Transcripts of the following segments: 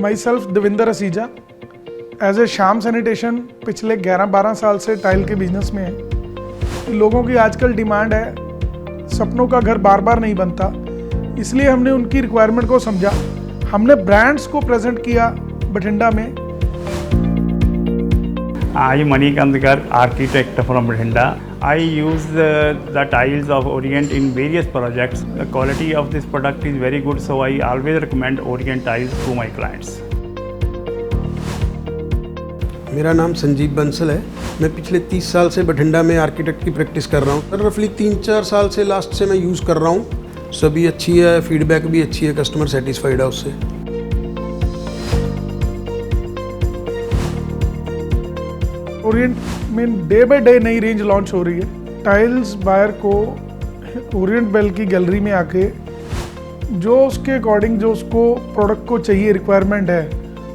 My self Devinder Aseeja as a Shyam sanitation पिछले 11-12 साल से टाइल के बिजनेस में है। लोगों की आजकल डिमांड है, सपनों का घर बार बार नहीं बनता, इसलिए हमने उनकी रिक्वायरमेंट को समझा। हमने ब्रांड्स को प्रेजेंट किया बठिंडा में। I am Manikant Garg, architect from Bhatinda. I use the tiles of Orient in various projects. The quality of this product is very good, so I always recommend Orient tiles to my clients. मेरा नाम संजीव बंसल है। मैं पिछले 30 साल से बठिंडा में architect की practice कर रहा हूँ। रफली 3-4 साल से लास्ट से मैं यूज़ कर रहा हूँ। सभी अच्छी है, फीडबैक भी अच्छी है, कस्टमर सेटिस्फाइड है उससे। ओरिएंट में डे बाय डे नई रेंज लॉन्च हो रही है। टाइल्स बायर को ओरिएंट बेल की गैलरी में आके जो उसके अकॉर्डिंग जो उसको प्रोडक्ट को चाहिए, रिक्वायरमेंट है,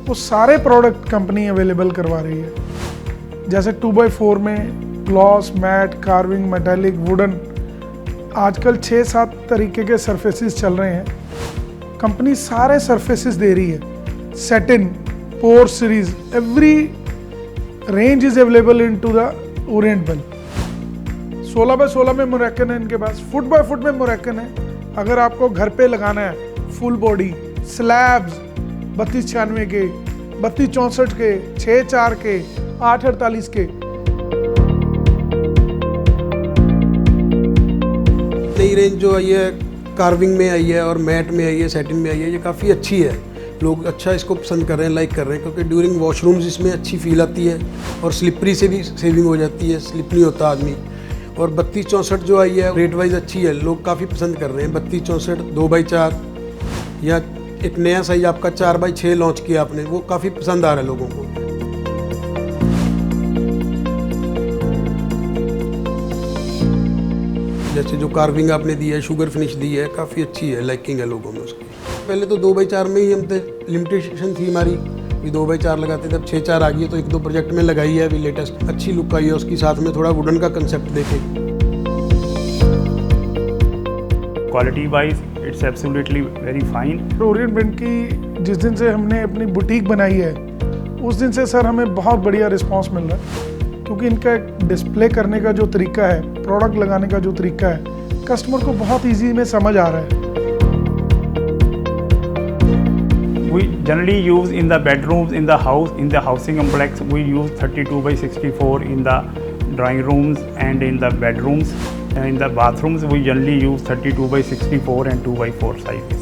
वो सारे प्रोडक्ट कंपनी अवेलेबल करवा रही है। जैसे 2x4 में gloss, matt, carving, metallic, wooden, आजकल 6-7 तरीके के सरफेसेस चल रहे हैं। कंपनी सारे सरफेसेस दे रही है। Satin, pour series, every range is available in to the Orient Bell. 16x16 में मोरक्कन है इनके पास, फुट बाय फुट में मोरक्कन है। अगर आपको घर पे लगाना है फुल बॉडी स्लैब्स 3296 के, 3264 के, 64 के, 848 के। नई रेंज जो आई है कार्विंग में आई है और मैट में आई है, सेटिन में आई है, ये काफ़ी अच्छी है। लोग अच्छा इसको पसंद कर रहे हैं, लाइक कर रहे हैं, क्योंकि ड्यूरिंग वॉशरूम्स इसमें अच्छी फील आती है और स्लिपरी से भी सेविंग हो जाती है, स्लिप नहीं होता आदमी। और 3264 जो आई है रेट वाइज अच्छी है, लोग काफ़ी पसंद कर रहे हैं। 3264 2x4 या एक नया साइज आपका 4x6 लॉन्च किया आपने, वो काफ़ी पसंद आ रहा है लोगों को। जैसे जो कार्विंग आपने दी है, शुगर फिनिश दी है, काफ़ी अच्छी है, लाइकिंग है लोगों में उसकी। पहले तो 2x4 में ही हम थे, लिमिटेशन थी हमारी, भी 2x4 लगाते थे। अब 6x4 आ गई है, तो 1-2 प्रोजेक्ट में लगाई है अभी लेटेस्ट। अच्छी लुक आई है उसकी, साथ में थोड़ा वुडन का कंसेप्ट देखे। Quality wise, it's absolutely very fine. Orient Bell की जिस दिन से हमने अपनी बुटीक बनाई है, उस दिन से सर हमें बहुत बढ़िया रिस्पांस मिल रहा है, क्योंकि इनका डिस्प्ले करने का जो तरीका है, प्रोडक्ट लगाने का जो तरीका है, कस्टमर को बहुत ईजी में समझ आ रहा है। We generally use in the bedrooms in the house, in the housing complex, we use 32x64 in the drawing rooms and in the bedrooms. And in the bathrooms, we generally use 32x64 and 2x4 sizes.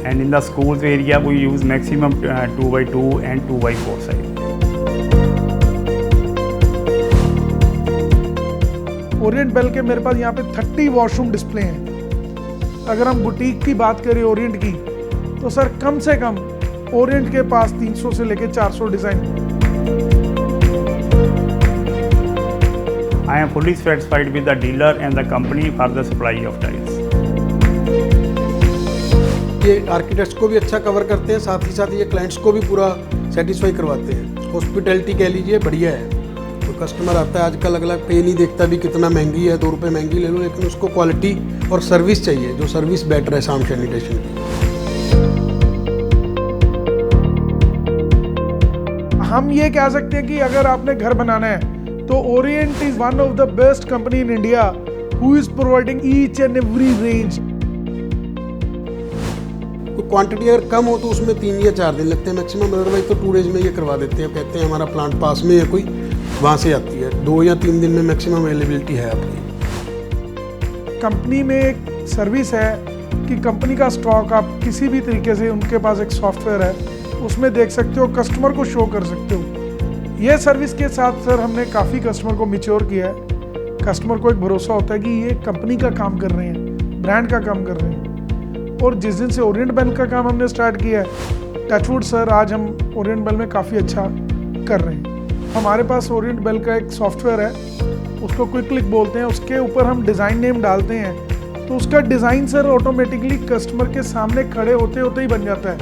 And in the schools area, we use maximum 2x2 and 2x4 size. Orient Bell के मेरे पास यहाँ पे 30 washroom display हैं। अगर हम boutique की बात करें ओरिएंट की, तो सर कम से कम ओरिएंट के पास 300 से लेकर 400 design. I am fully satisfied with the dealer and the company for the supply of tiles. ये आर्किटेक्ट्स को भी अच्छा कवर करते हैं, साथ ही साथ ये क्लाइंट्स को भी पूरा सेटिस्फाई करवाते हैं। हॉस्पिटैलिटी कह लीजिए, बढ़िया है। तो कस्टमर आता है आजकल, अगला पे नहीं देखता भी कितना महंगी है, 2 रुपये महंगी ले लो, लेकिन उसको क्वालिटी और सर्विस चाहिए, जो सर्विस बेटर है शाम सैनिटेशन की। हम ये कह सकते हैं कि अगर आपने घर बनाना है, तो Orient is one of the best company in India who is providing each and every range. Quantity अगर कम हो तो उसमें 3 या 4 दिन लगते हैं मैक्सिमम, अदरवाइज तो 2 डेज में ये करवा देते हैं। कहते हैं हमारा प्लांट पास में है कोई, वहाँ से आती है। 2 या 3 दिन में मैक्सिमम अवेलेबिलिटी है आपकी। कंपनी में एक सर्विस है कि कंपनी का स्टॉक आप किसी भी तरीके से, उनके पास एक सॉफ्टवेयर है, उसमें देख सकते हो, कस्टमर को शो कर सकते हो। ये सर्विस के साथ सर हमने काफ़ी कस्टमर को मैच्योर किया है। कस्टमर को एक भरोसा होता है कि ये कंपनी का काम कर रहे हैं, ब्रांड का काम कर रहे हैं। और जिस दिन से ओरिएंट बेल का काम हमने स्टार्ट किया है, टचवुड सर, आज हम ओरिएंट बेल में काफ़ी अच्छा कर रहे हैं। हमारे पास ओरिएंट बेल का एक सॉफ्टवेयर है, उसको क्विक क्लिक बोलते हैं। उसके ऊपर हम डिज़ाइन नेम डालते हैं, तो उसका डिज़ाइन सर ऑटोमेटिकली कस्टमर के सामने खड़े होते होते ही बन जाता है।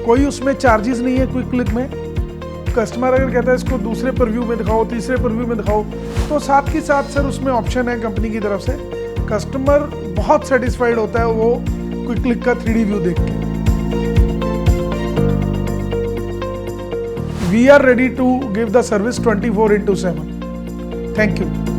कोई उसमें चार्जेस नहीं है क्विक क्लिक में। कस्टमर अगर कहता है इसको दूसरे परव्यू में दिखाओ, तीसरे परव्यू में दिखाओ, तो साथ के साथ सर उसमें ऑप्शन है कंपनी की तरफ से। कस्टमर बहुत सेटिस्फाइड होता है वो क्विक क्लिक का 3D व्यू देख के। we are ready to give the service 24/7. Thank you.